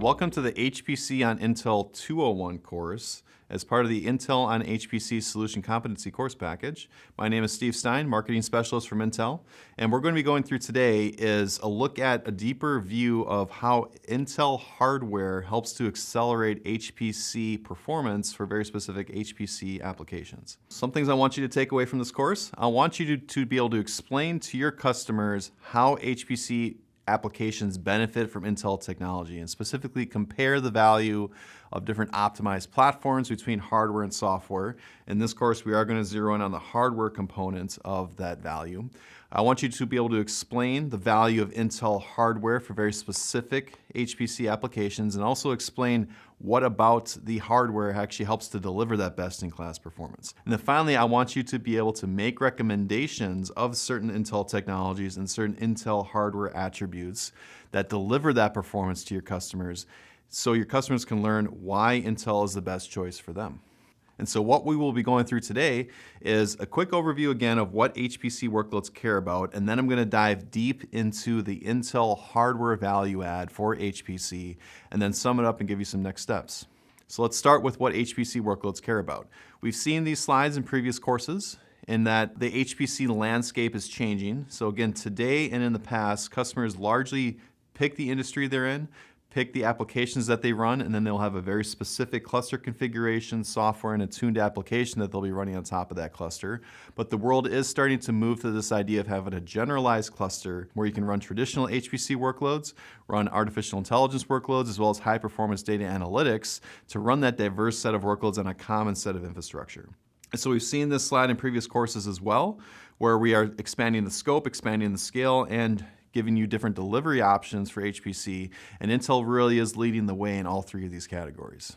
Welcome to the HPC on Intel 201 course as part of the Intel on HPC Solution Competency course package. My name is Steve Stein, Marketing Specialist from Intel, and we're going to be going through today is a look at a deeper view of how Intel hardware helps to accelerate HPC performance for very specific HPC applications. Some things I want you to take away from this course. I want you to be able to explain to your customers how HPC applications benefit from Intel technology, and specifically compare the value of different optimized platforms between hardware and software. In this course, we are going to zero in on the hardware components of that value. I want you to be able to explain the value of Intel hardware for very specific HPC applications, and also explain what about the hardware actually helps to deliver that best-in-class performance. And then finally, I want you to be able to make recommendations of certain Intel technologies and certain Intel hardware attributes that deliver that performance to your customers, so your customers can learn why Intel is the best choice for them. And so what we will be going through today is a quick overview again of what HPC workloads care about, and then I'm going to dive deep into the Intel hardware value add for HPC, and then sum it up and give you some next steps. So let's start with what HPC workloads care about. We've seen these slides in previous courses in that the HPC landscape is changing. So again, today and in the past, customers largely pick the industry they're in, pick the applications that they run, and then they'll have a very specific cluster configuration, software, and a tuned application that they'll be running on top of that cluster. But the world is starting to move to this idea of having a generalized cluster where you can run traditional HPC workloads, run artificial intelligence workloads, as well as high-performance data analytics to run that diverse set of workloads on a common set of infrastructure. And so we've seen this slide in previous courses as well, where we are expanding the scope, expanding the scale, and giving you different delivery options for HPC, and Intel really is leading the way in all three of these categories.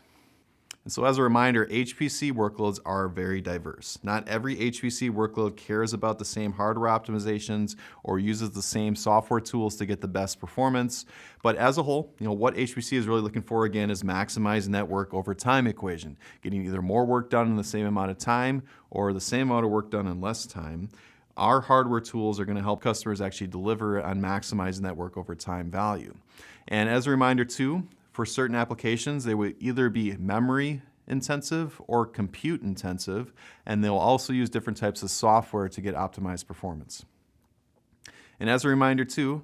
And so as a reminder, HPC workloads are very diverse. Not every HPC workload cares about the same hardware optimizations or uses the same software tools to get the best performance. But as a whole, what HPC is really looking for again is maximizing that work over time equation, getting either more work done in the same amount of time or the same amount of work done in less time. Our hardware tools are going to help customers actually deliver on maximizing that work over time value. And as a reminder too, for certain applications, they would either be memory intensive or compute intensive, and they'll also use different types of software to get optimized performance. And as a reminder too,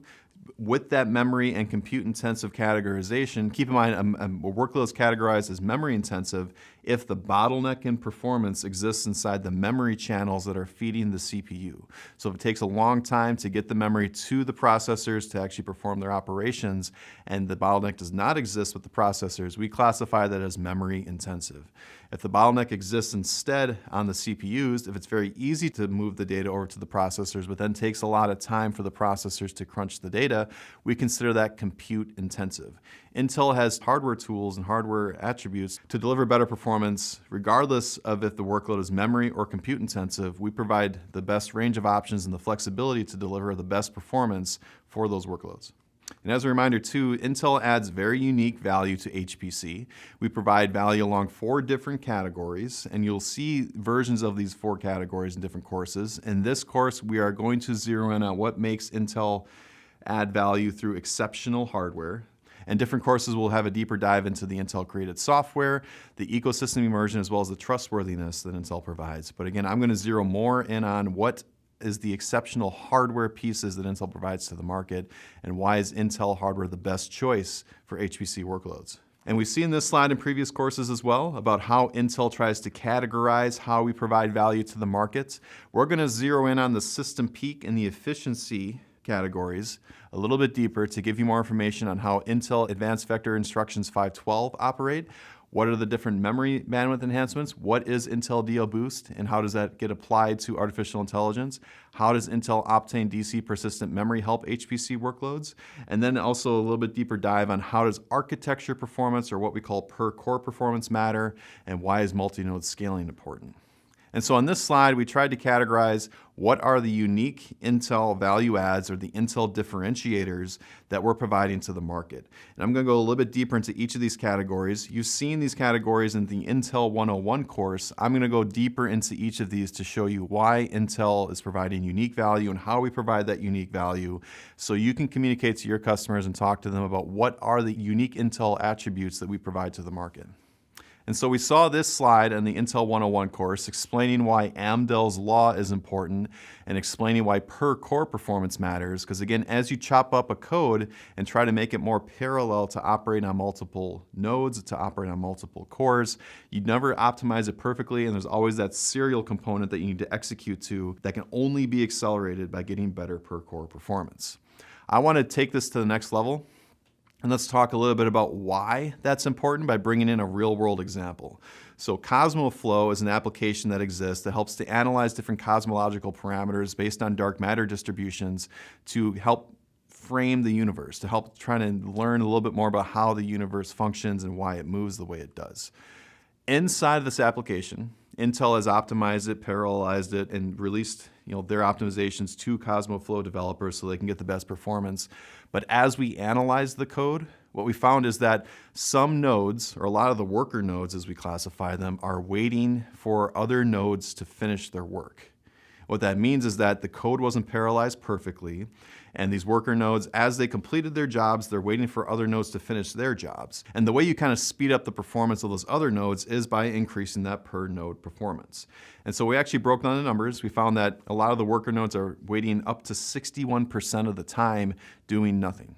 with that memory and compute intensive categorization, keep in mind a workload is categorized as memory intensive if the bottleneck in performance exists inside the memory channels that are feeding the CPU. So if it takes a long time to get the memory to the processors to actually perform their operations, and the bottleneck does not exist with the processors, we classify that as memory intensive. If the bottleneck exists instead on the CPUs, if it's very easy to move the data over to the processors, but then takes a lot of time for the processors to crunch the data, we consider that compute intensive. Intel has hardware tools and hardware attributes to deliver better performance regardless of if the workload is memory or compute intensive. We provide the best range of options and the flexibility to deliver the best performance for those workloads. And as a reminder too, Intel adds very unique value to HPC. We provide value along 4 different categories, and you'll see versions of these 4 categories in different courses. In this course, we are going to zero in on what makes Intel add value through exceptional hardware. And different courses will have a deeper dive into the Intel created software, the ecosystem immersion, as well as the trustworthiness that Intel provides. But again, I'm going to zero more in on what is the exceptional hardware pieces that Intel provides to the market, and why is Intel hardware the best choice for HPC workloads. And we've seen this slide in previous courses as well about how Intel tries to categorize how we provide value to the market. We're going to zero in on the system peak and the efficiency categories a little bit deeper to give you more information on how Intel Advanced Vector Instructions 512 operate. What are the different memory bandwidth enhancements? What is Intel DL Boost, and how does that get applied to artificial intelligence? How does Intel Optane DC persistent memory help HPC workloads? And then also a little bit deeper dive on how does architecture performance, or what we call per core performance, matter, and why is multi-node scaling important? And so on this slide, we tried to categorize what are the unique Intel value adds or the Intel differentiators that we're providing to the market. And I'm going to go a little bit deeper into each of these categories. You've seen these categories in the Intel 101 course. I'm going to go deeper into each of these to show you why Intel is providing unique value and how we provide that unique value so you can communicate to your customers and talk to them about what are the unique Intel attributes that we provide to the market. And so we saw this slide in the Intel 101 course explaining why Amdahl's law is important and explaining why per core performance matters. Because again, as you chop up a code and try to make it more parallel to operate on multiple nodes, to operate on multiple cores, you never optimize it perfectly, and there's always that serial component that you need to execute to that can only be accelerated by getting better per core performance. I want to take this to the next level. And let's talk a little bit about why that's important by bringing in a real-world example. So CosmoFlow is an application that exists that helps to analyze different cosmological parameters based on dark matter distributions to help frame the universe, to help try to learn a little bit more about how the universe functions and why it moves the way it does. Inside of this application, Intel has optimized it, parallelized it, and released their optimizations to CosmoFlow developers so they can get the best performance. But as we analyze the code, what we found is that some nodes, or a lot of the worker nodes as we classify them, are waiting for other nodes to finish their work. What that means is that the code wasn't parallelized perfectly, and these worker nodes, as they completed their jobs, they're waiting for other nodes to finish their jobs. And the way you kind of speed up the performance of those other nodes is by increasing that per node performance. And so we actually broke down the numbers. We found that a lot of the worker nodes are waiting up to 61% of the time doing nothing.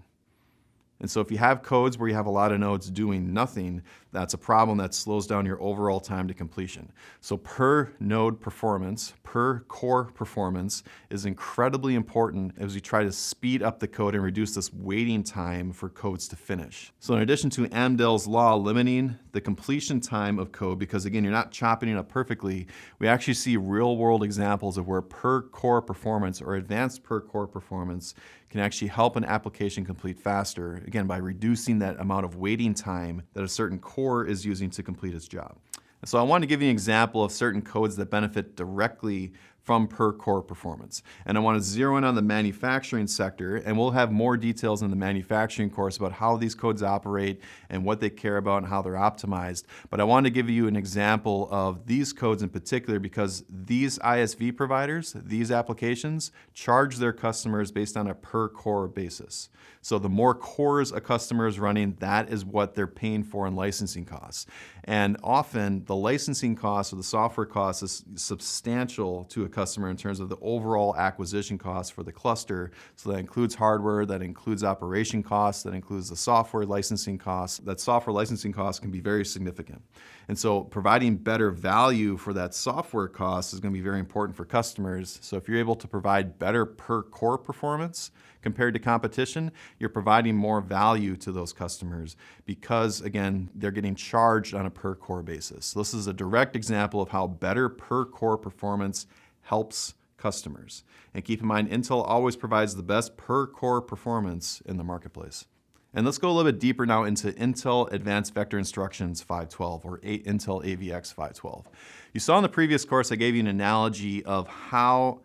And so if you have codes where you have a lot of nodes doing nothing, that's a problem that slows down your overall time to completion. So per node performance, per core performance is incredibly important as we try to speed up the code and reduce this waiting time for codes to finish. So in addition to Amdahl's law limiting the completion time of code, because again, you're not chopping it up perfectly, we actually see real world examples of where per core performance or advanced per core performance can actually help an application complete faster, again, by reducing that amount of waiting time that a certain core is using to complete its job. So I want to give you an example of certain codes that benefit directly from per core performance. And I want to zero in on the manufacturing sector, and we'll have more details in the manufacturing course about how these codes operate and what they care about and how they're optimized. But I want to give you an example of these codes in particular because these ISV providers, these applications, charge their customers based on a per core basis. So the more cores a customer is running, that is what they're paying for in licensing costs. And often the licensing cost or the software cost is substantial to a customer in terms of the overall acquisition cost for the cluster. So that includes hardware, that includes operation costs, that includes the software licensing costs. That software licensing cost can be very significant. And so providing better value for that software cost is going to be very important for customers. So if you're able to provide better per core performance compared to competition, you're providing more value to those customers because, again, they're getting charged on a per core basis. So this is a direct example of how better per core performance helps customers. And keep in mind, Intel always provides the best per core performance in the marketplace. And let's go a little bit deeper now into Intel Advanced Vector Instructions 512 or Intel AVX 512. You saw in the previous course I gave you an analogy of how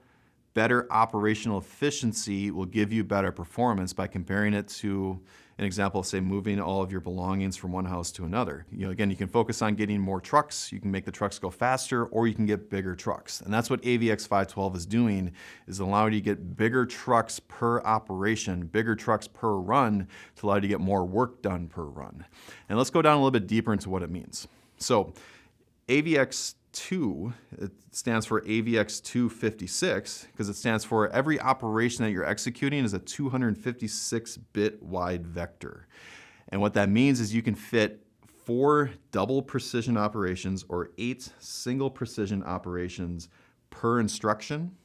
better operational efficiency will give you better performance by comparing it to an example of, say, moving all of your belongings from one house to another. Again, you can focus on getting more trucks, you can make the trucks go faster, or you can get bigger trucks. And that's what AVX 512 is doing, is allowing you to get bigger trucks per operation, bigger trucks per run to allow you to get more work done per run. And let's go down a little bit deeper into what it means. So AVX 2, it stands for AVX 256 because it stands for every operation that you're executing is a 256-bit wide vector. And what that means is you can fit 4 double precision operations or 8 single precision operations per instruction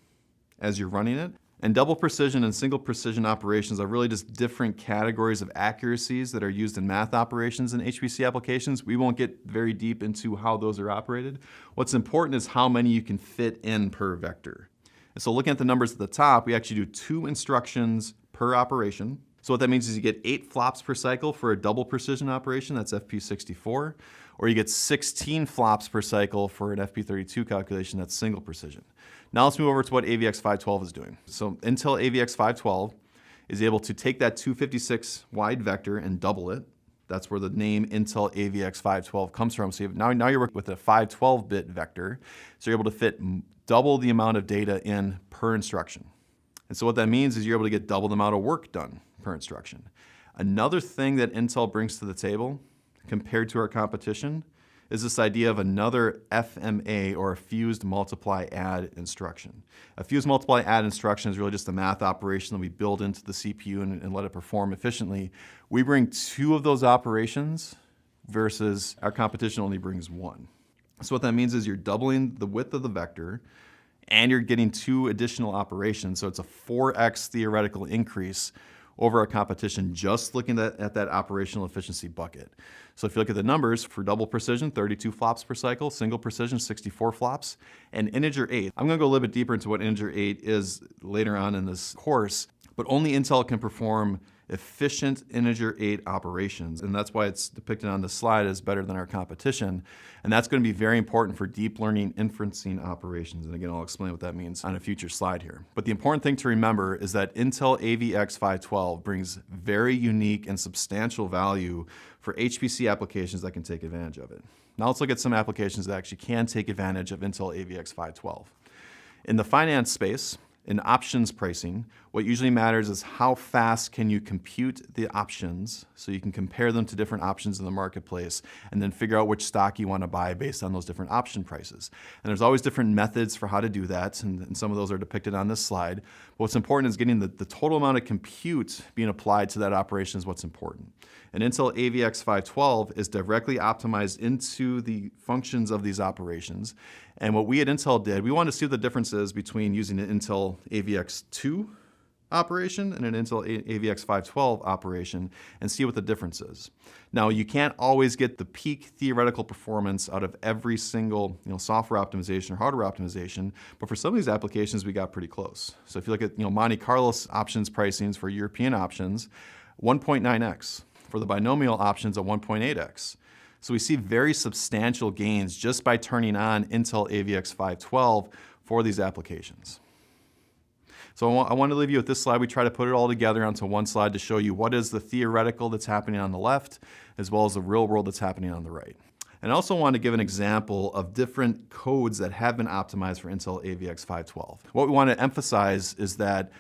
as you're running it. And double precision and single precision operations are really just different categories of accuracies that are used in math operations in HPC applications. We won't get very deep into how those are operated. What's important is how many you can fit in per vector. And so looking at the numbers at the top, we actually do 2 instructions per operation. So what that means is you get 8 flops per cycle for a double precision operation, that's FP64, or you get 16 flops per cycle for an FP32 calculation that's single precision. Now let's move over to what AVX512 is doing. So Intel AVX512 is able to take that 256 wide vector and double it. That's where the name Intel AVX512 comes from. So now you're working with a 512-bit vector, so you're able to fit double the amount of data in per instruction. And so what that means is you're able to get double the amount of work done per instruction. Another thing that Intel brings to the table compared to our competition is this idea of another FMA, or a fused multiply add instruction. A fused multiply add instruction is really just a math operation that we build into the CPU and let it perform efficiently. We bring 2 of those operations versus our competition only brings 1. So what that means is you're doubling the width of the vector and you're getting 2 additional operations. So it's a 4x theoretical increase over our competition just looking at that operational efficiency bucket. So if you look at the numbers, for double precision, 32 flops per cycle, single precision, 64 flops, and integer 8. I'm gonna go a little bit deeper into what integer 8 is later on in this course, but only Intel can perform efficient integer 8 operations, and that's why it's depicted on the slide as better than our competition. And that's going to be very important for deep learning inferencing operations. And again, I'll explain what that means on a future slide here. But the important thing to remember is that Intel AVX512 brings very unique and substantial value for HPC applications that can take advantage of it. Now let's look at some applications that actually can take advantage of Intel AVX512. In the finance space, in options pricing, what usually matters is how fast can you compute the options so you can compare them to different options in the marketplace and then figure out which stock you want to buy based on those different option prices. And there's always different methods for how to do that, and some of those are depicted on this slide. But what's important is getting the total amount of compute being applied to that operation is what's important. And Intel AVX512 is directly optimized into the functions of these operations. And what we at Intel did, we wanted to see what the difference is between using an Intel AVX2 operation and an Intel AVX512 operation and see what the difference is. Now, you can't always get the peak theoretical performance out of every single software optimization or hardware optimization, but for some of these applications, we got pretty close. So if you look at Monte Carlo options pricings for European options, 1.9x. For the binomial options, at 1.8x. So we see very substantial gains just by turning on Intel AVX512 for these applications. So I want to leave you with this slide. We try to put it all together onto one slide to show you what is the theoretical that's happening on the left, as well as the real world that's happening on the right. And I also want to give an example of different codes that have been optimized for Intel AVX512. What we want to emphasize is that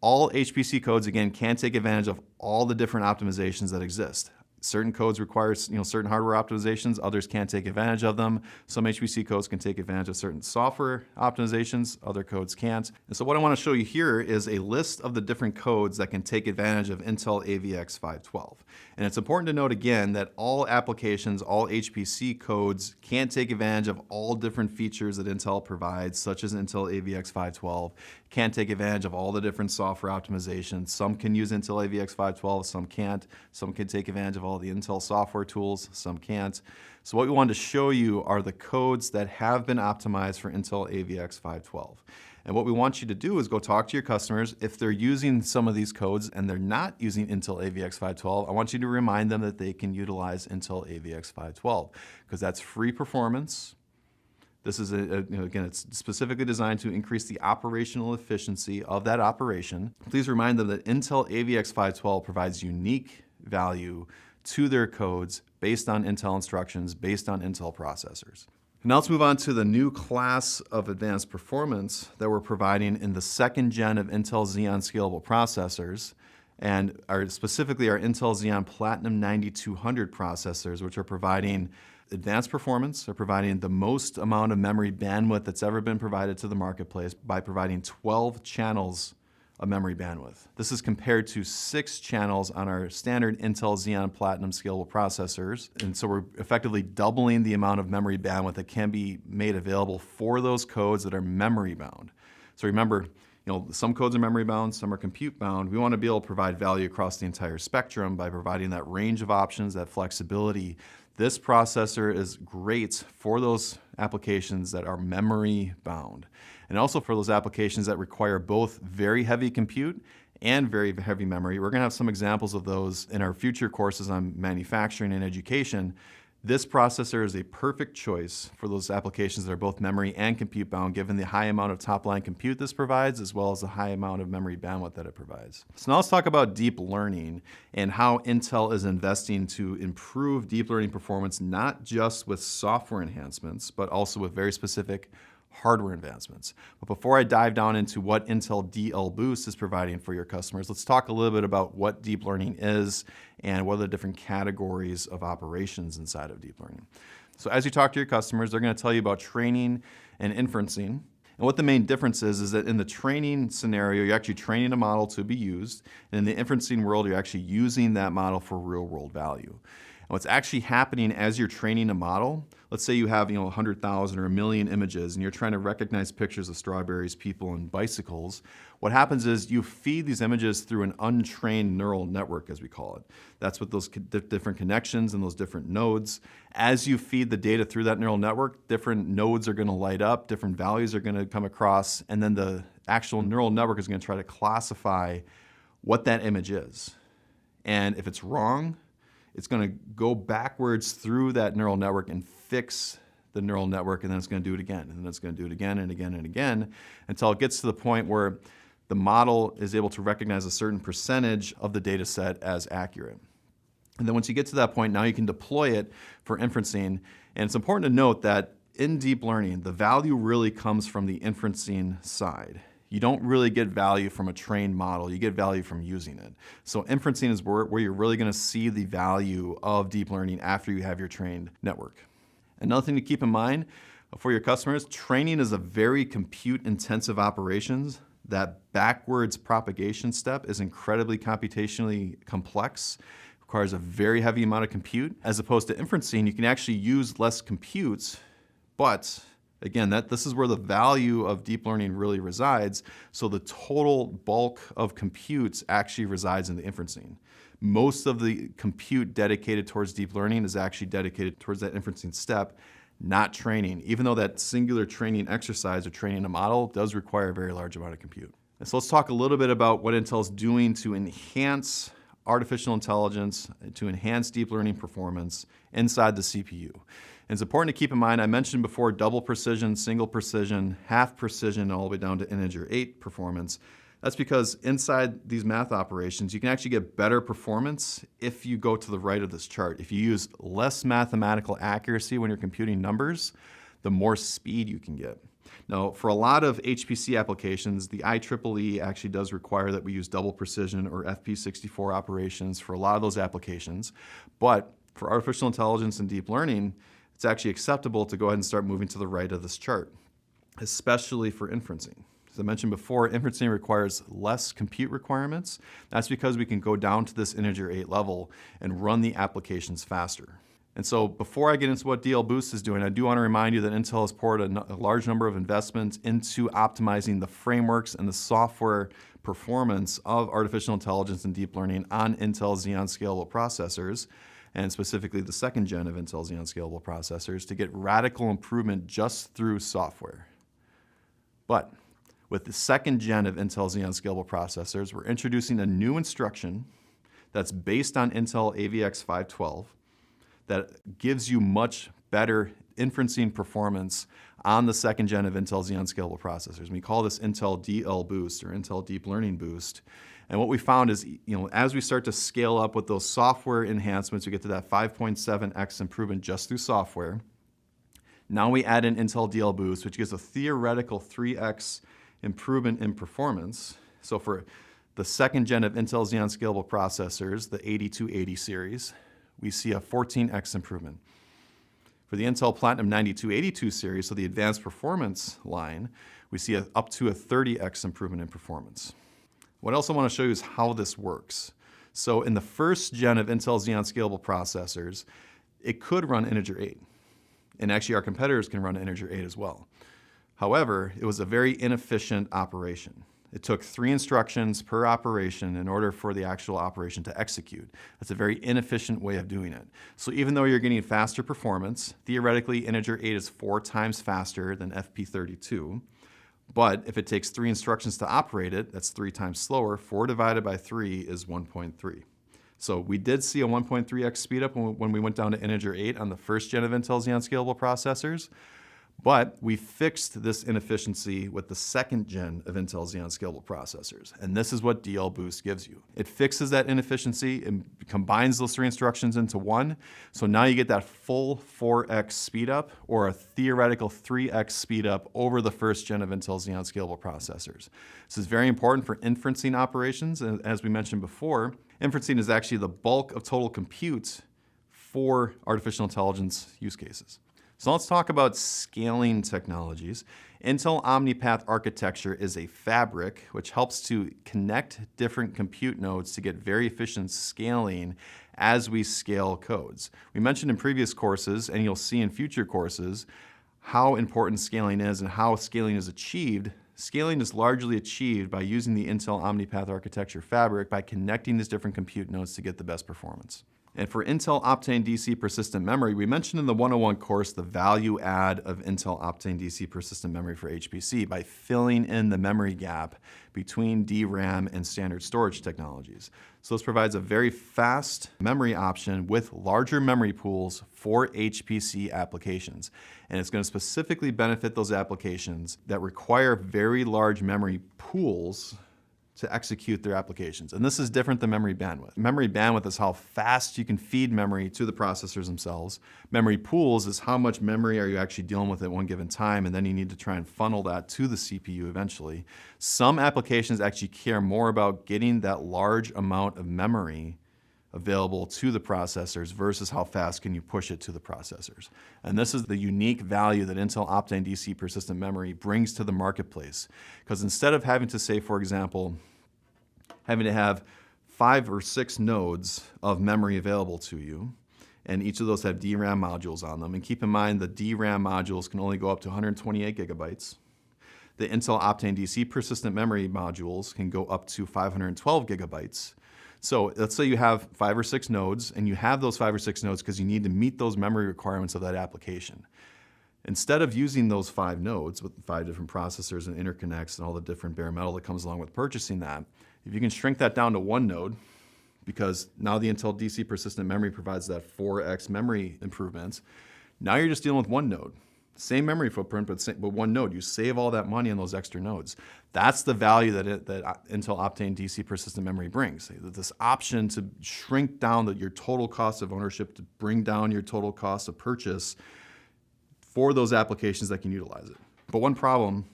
all HPC codes, again, can take advantage of all the different optimizations that exist. Certain codes require certain hardware optimizations, others can't take advantage of them. Some HPC codes can take advantage of certain software optimizations, other codes can't. And so what I want to show you here is a list of the different codes that can take advantage of Intel AVX512. And it's important to note again that all applications, all HPC codes can take advantage of all different features that Intel provides, such as Intel AVX512, can take advantage of all the different software optimizations. Some can use Intel AVX512, some can't. Some can take advantage of all the Intel software tools, some can't. So what we wanted to show you are the codes that have been optimized for Intel AVX512. And what we want you to do is go talk to your customers. If they're using some of these codes and they're not using Intel AVX512, I want you to remind them that they can utilize Intel AVX512 because that's free performance. This is, again, it's specifically designed to increase the operational efficiency of that operation. Please remind them that Intel AVX512 provides unique value to their codes based on Intel instructions, based on Intel processors. Now let's move on to the new class of advanced performance that we're providing in the second gen of Intel Xeon Scalable processors, and specifically our Intel Xeon Platinum 9200 processors, which are providing advanced performance, are providing the most amount of memory bandwidth that's ever been provided to the marketplace by providing 12 channels of memory bandwidth. This is compared to 6 channels on our standard Intel Xeon Platinum scalable processors. And so we're effectively doubling the amount of memory bandwidth that can be made available for those codes that are memory bound. So remember, some codes are memory bound, some are compute bound. We want to be able to provide value across the entire spectrum by providing that range of options, that flexibility. This processor is great for those applications that are memory bound, and also for those applications that require both very heavy compute and very heavy memory. We're going to have some examples of those in our future courses on manufacturing and education This processor is a perfect choice for those applications that are both memory and compute bound, given the high amount of top-line compute this provides, as well as the high amount of memory bandwidth that it provides. So now let's talk about deep learning and how Intel is investing to improve deep learning performance, not just with software enhancements, but also with very specific hardware advancements. But before I dive down into what Intel DL Boost is providing for your customers, let's talk a little bit about what deep learning is and what are the different categories of operations inside of deep learning. So as you talk to your customers, they're going to tell you about training and inferencing. And what the main difference is that in the training scenario, you're actually training a model to be used. And in the inferencing world, you're actually using that model for real world value. What's actually happening as you're training a model, let's say you have 100,000 or 1 million images and you're trying to recognize pictures of strawberries, people, and bicycles. What happens is you feed these images through an untrained neural network, as we call it. That's what those different connections and those different nodes. As you feed the data through that neural network, different nodes are going to light up, different values are going to come across, and then the actual neural network is going to try to classify what that image is. And if it's wrong, it's going to go backwards through that neural network and fix the neural network, and then it's going to do it again, and then it's going to do it again and again and again until it gets to the point where the model is able to recognize a certain percentage of the data set as accurate. And then once you get to that point, now you can deploy it for inferencing. And it's important to note that in deep learning, the value really comes from the inferencing side. You don't really get value from a trained model, you get value from using it. So inferencing is where you're really going to see the value of deep learning after you have your trained network. Another thing to keep in mind for your customers, training is a very compute-intensive operation. That backwards propagation step is incredibly computationally complex, requires a very heavy amount of compute. As opposed to inferencing, you can actually use less compute, but again, this is where the value of deep learning really resides. So the total bulk of compute actually resides in the inferencing. Most of the compute dedicated towards deep learning is actually dedicated towards that inferencing step, not training, even though that singular training exercise or training a model does require a very large amount of compute. And so let's talk a little bit about what Intel's doing to enhance artificial intelligence, to enhance deep learning performance inside the CPU. And it's important to keep in mind, I mentioned before, double precision, single precision, half precision, all the way down to integer 8 performance. That's because inside these math operations, you can actually get better performance if you go to the right of this chart. If you use less mathematical accuracy when you're computing numbers, the more speed you can get. Now, for a lot of HPC applications, the IEEE actually does require that we use double precision or FP64 operations for a lot of those applications. But for artificial intelligence and deep learning, it's actually acceptable to go ahead and start moving to the right of this chart, especially for inferencing. As I mentioned before, inferencing requires less compute requirements. That's because we can go down to this integer 8 level and run the applications faster. And so before I get into what DL Boost is doing, I do want to remind you that Intel has poured a large number of investments into optimizing the frameworks and the software performance of artificial intelligence and deep learning on Intel Xeon Scalable processors, and specifically the second gen of Intel Xeon Scalable processors, to get radical improvement just through software. But with the second gen of Intel Xeon Scalable processors, we're introducing a new instruction that's based on Intel AVX 512 that gives you much better inferencing performance on the second gen of Intel Xeon Scalable processors. We call this Intel DL Boost or Intel Deep Learning Boost. And what we found is, as we start to scale up with those software enhancements, we get to that 5.7x improvement just through software. Now we add in Intel DL Boost, which gives a theoretical 3x improvement in performance. So for the second gen of Intel Xeon Scalable processors, the 8280 series, we see a 14x improvement. For the Intel Platinum 9282 series, so the advanced performance line, we see up to a 30x improvement in performance. What else I want to show you is how this works. So in the first gen of Intel Xeon Scalable processors, it could run integer 8. And actually our competitors can run integer 8 as well. However, it was a very inefficient operation. It took 3 instructions per operation in order for the actual operation to execute. That's a very inefficient way of doing it. So even though you're getting faster performance, theoretically integer 8 is 4 times faster than FP32. But if it takes 3 instructions to operate it, that's 3 times slower. 4 divided by 3 is 1.3. So we did see a 1.3x speed up when we went down to integer 8 on the first gen of Intel Xeon Scalable processors. But we fixed this inefficiency with the second gen of Intel Xeon Scalable processors. And this is what DL Boost gives you. It fixes that inefficiency and combines those 3 instructions into one. So now you get that full 4x speed up or a theoretical 3x speed up over the first gen of Intel Xeon Scalable processors. This is very important for inferencing operations. And as we mentioned before, inferencing is actually the bulk of total compute for artificial intelligence use cases. So let's talk about scaling technologies. Intel OmniPath architecture is a fabric which helps to connect different compute nodes to get very efficient scaling as we scale codes. We mentioned in previous courses, and you'll see in future courses, how important scaling is and how scaling is achieved. Scaling is largely achieved by using the Intel OmniPath architecture fabric by connecting these different compute nodes to get the best performance. And for Intel Optane DC persistent memory, we mentioned in the 101 course the value add of Intel Optane DC persistent memory for HPC by filling in the memory gap between DRAM and standard storage technologies. So this provides a very fast memory option with larger memory pools for HPC applications. And it's going to specifically benefit those applications that require very large memory pools to execute their applications. And this is different than memory bandwidth. Memory bandwidth is how fast you can feed memory to the processors themselves. Memory pools is how much memory are you actually dealing with at one given time, and then you need to try and funnel that to the CPU eventually. Some applications actually care more about getting that large amount of memory available to the processors versus how fast can you push it to the processors. And this is the unique value that Intel Optane DC persistent memory brings to the marketplace. Because instead of having to say, for example, having to have 5 or 6 nodes of memory available to you, and each of those have DRAM modules on them. And keep in mind the DRAM modules can only go up to 128 gigabytes. The Intel Optane DC persistent memory modules can go up to 512 gigabytes. So let's say you have 5 or 6 nodes, and you have those 5 or 6 nodes because you need to meet those memory requirements of that application. Instead of using those 5 nodes with 5 different processors and interconnects and all the different bare metal that comes along with purchasing that, if you can shrink that down to 1 node, because now the Intel DC persistent memory provides that 4x memory improvements, now you're just dealing with 1 node. Same memory footprint, but 1 node. You save all that money on those extra nodes. That's the value that Intel Optane DC persistent memory brings. This option to shrink down your total cost of ownership, to bring down your total cost of purchase for those applications that can utilize it. But one problem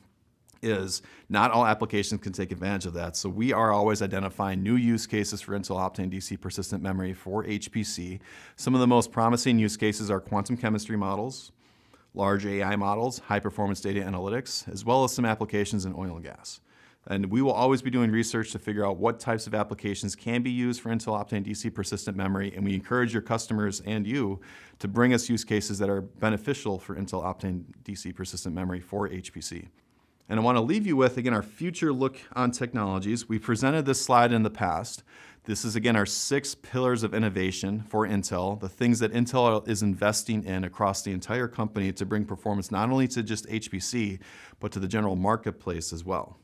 is not all applications can take advantage of that. So we are always identifying new use cases for Intel Optane DC persistent memory for HPC. Some of the most promising use cases are quantum chemistry models, large AI models, high-performance data analytics, as well as some applications in oil and gas. And we will always be doing research to figure out what types of applications can be used for Intel Optane DC persistent memory, and we encourage your customers and you to bring us use cases that are beneficial for Intel Optane DC persistent memory for HPC. And I want to leave you with, again, our future look on technologies. We presented this slide in the past. This is, again, our 6 pillars of innovation for Intel, the things that Intel is investing in across the entire company to bring performance not only to just HPC, but to the general marketplace as well.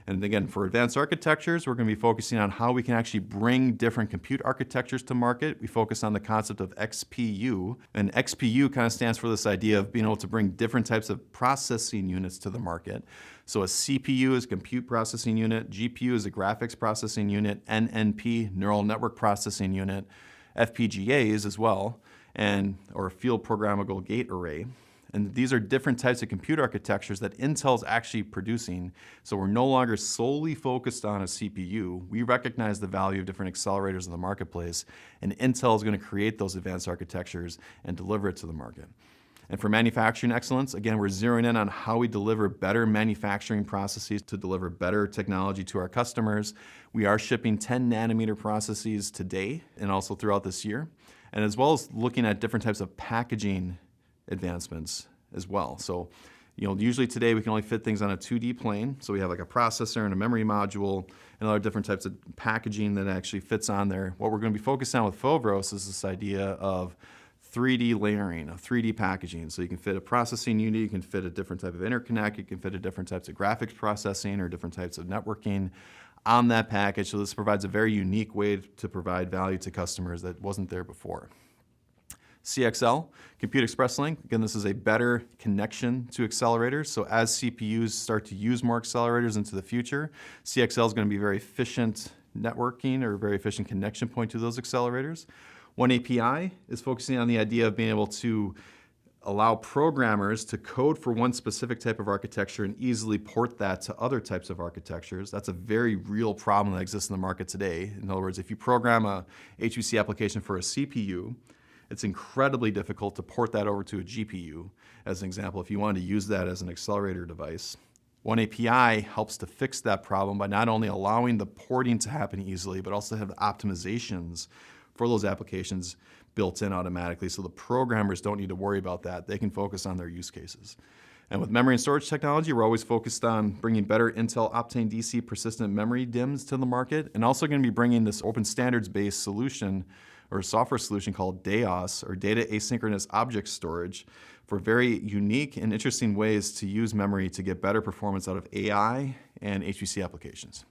And again, for advanced architectures, we're going to be focusing on how we can actually bring different compute architectures to market. We focus on the concept of XPU, and XPU kind of stands for this idea of being able to bring different types of processing units to the market. So a CPU is a compute processing unit, GPU is a graphics processing unit, NNP, neural network processing unit, FPGAs as well, or field programmable gate array. And these are different types of compute architectures that Intel's actually producing. So we're no longer solely focused on a CPU. We recognize the value of different accelerators in the marketplace, and Intel is going to create those advanced architectures and deliver it to the market. And for manufacturing excellence, again, we're zeroing in on how we deliver better manufacturing processes to deliver better technology to our customers. We are shipping 10 nanometer processes today and also throughout this year, and as well as looking at different types of packaging advancements as well. So, usually today we can only fit things on a 2D plane. So we have like a processor and a memory module and other different types of packaging that actually fits on there. What we're going to be focused on with Foveros is this idea of 3D layering, of 3D packaging. So you can fit a processing unit, you can fit a different type of interconnect, you can fit a different types of graphics processing or different types of networking on that package. So this provides a very unique way to provide value to customers that wasn't there before. CXL, Compute Express Link. Again, this is a better connection to accelerators. So as CPUs start to use more accelerators into the future, CXL is going to be very efficient networking or very efficient connection point to those accelerators. One API is focusing on the idea of being able to allow programmers to code for one specific type of architecture and easily port that to other types of architectures. That's a very real problem that exists in the market today. In other words, if you program a HPC application for a CPU, it's incredibly difficult to port that over to a GPU. As an example, if you wanted to use that as an accelerator device. One API helps to fix that problem by not only allowing the porting to happen easily, but also have optimizations for those applications built in automatically, so the programmers don't need to worry about that. They can focus on their use cases. And with memory and storage technology, we're always focused on bringing better Intel Optane DC persistent memory DIMMs to the market, and also going to be bringing this open standards-based solution or software solution called DAOS, or Data Asynchronous Object Storage, for very unique and interesting ways to use memory to get better performance out of AI and HPC applications.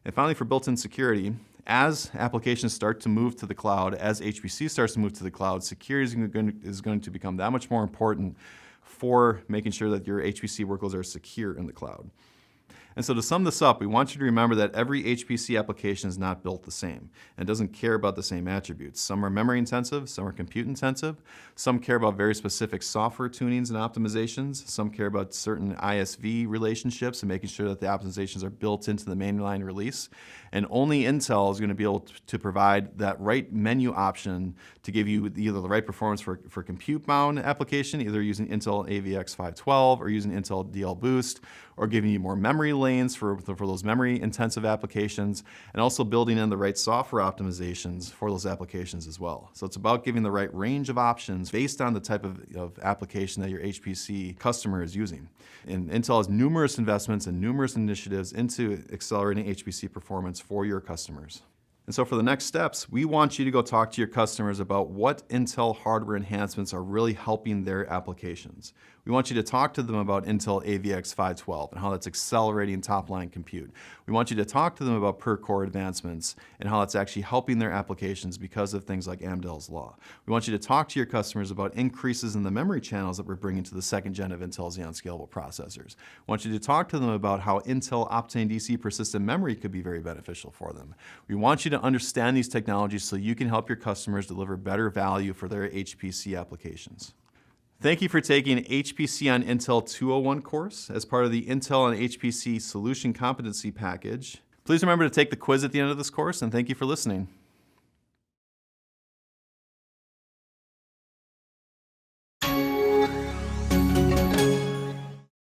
And finally, for built-in security, as applications start to move to the cloud, as HPC starts to move to the cloud, security is going to become that much more important for making sure that your HPC workloads are secure in the cloud. And so to sum this up, we want you to remember that every HPC application is not built the same and doesn't care about the same attributes. Some are memory intensive, some are compute intensive, some care about very specific software tunings and optimizations, some care about certain ISV relationships and making sure that the optimizations are built into the mainline release. And only Intel is going to be able to provide that right menu option to give you either the right performance for compute-bound application, either using Intel AVX 512 or using Intel DL Boost, or giving you more memory lanes for those memory-intensive applications, and also building in the right software optimizations for those applications as well. So it's about giving the right range of options based on the type of application that your HPC customer is using. And Intel has numerous investments and numerous initiatives into accelerating HPC performance for your customers. And so for the next steps, we want you to go talk to your customers about what Intel hardware enhancements are really helping their applications. We want you to talk to them about Intel AVX 512 and how that's accelerating top-line compute. We want you to talk to them about per-core advancements and how that's actually helping their applications because of things like Amdahl's law. We want you to talk to your customers about increases in the memory channels that we're bringing to the second gen of Intel Xeon Scalable processors. We want you to talk to them about how Intel Optane DC persistent memory could be very beneficial for them. We want you to understand these technologies so you can help your customers deliver better value for their HPC applications. Thank you for taking HPC on Intel 201 course as part of the Intel on HPC Solution Competency Package. Please remember to take the quiz at the end of this course, and thank you for listening.